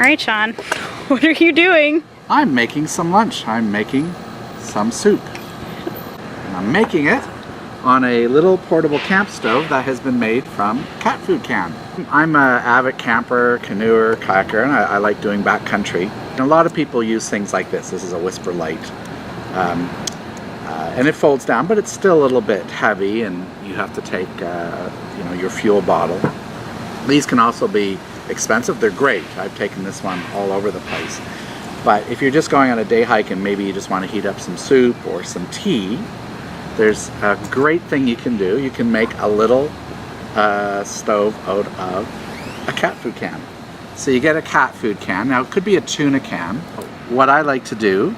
right, Sean, what are you doing? I'm making some lunch. I'm making some soup. And I'm making it on a little portable camp stove that has been made from cat food can. I'm an avid camper, canoeer, kayaker, and I like doing backcountry. And a lot of people use things like this. This is a Whisper Light. And it folds down, but it's still a little bit heavy, and you have to take your fuel bottle. These can also be expensive. They're great. I've taken this one all over the place. But if you're just going on a day hike and maybe you just want to heat up some soup or some tea, there's a great thing you can do. You can make a little stove out of a cat food can. So you get a cat food can. Now it could be a tuna can. What I like to do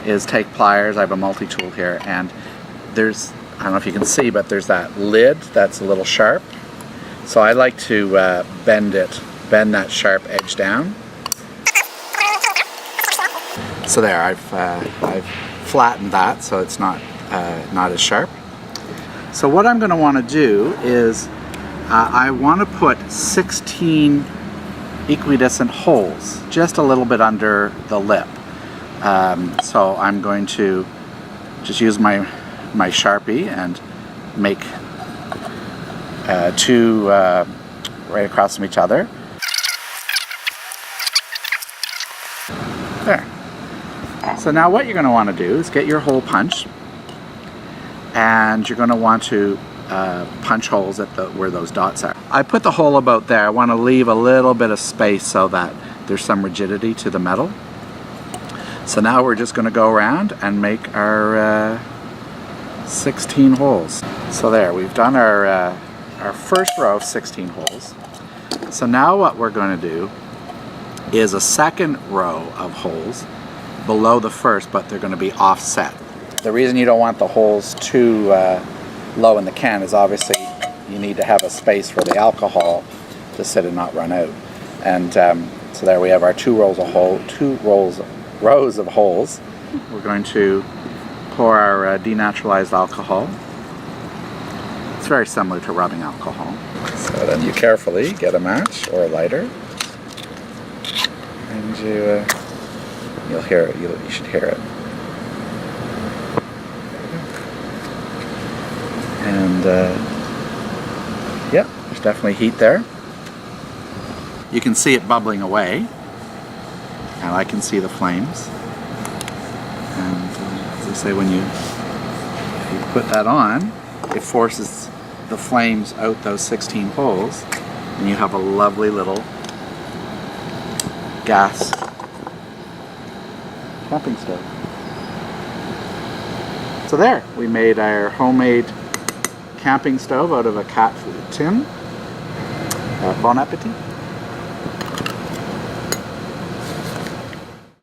is take pliers. I have a multi-tool here, and there's, I don't know if you can see, but there's that lid that's a little sharp. So I like to bend that sharp edge down. So there, I've flattened that so it's not as sharp. So what I'm going to want to do is I want to put 16 equidistant holes just a little bit under the lip. So I'm going to just use my Sharpie and make two right across from each other. There. So now what you're going to want to do is get your hole punch, and you're going to want to punch holes at where those dots are. I put the hole about there. I want to leave a little bit of space so that there's some rigidity to the metal. So now we're just going to go around and make our 16 holes. So there, we've done our first row of 16 holes. So now what we're going to do is a second row of holes below the first, but they're going to be offset. The reason you don't want the holes too low in the can is obviously you need to have a space for the alcohol to sit and not run out. And so there we have our two rows of holes. We're going to pour our denaturalized alcohol. It's very similar to rubbing alcohol. So then you carefully get a match or a lighter, and you'll hear it. You should hear it. And yeah, there's definitely heat there. You can see it bubbling away, and I can see the flames. And as I say, when you put that on, it forces the flames out those 16 holes, and you have a lovely little gas camping stove. So there, we made our homemade camping stove out of a cat food tin. Bon appetit.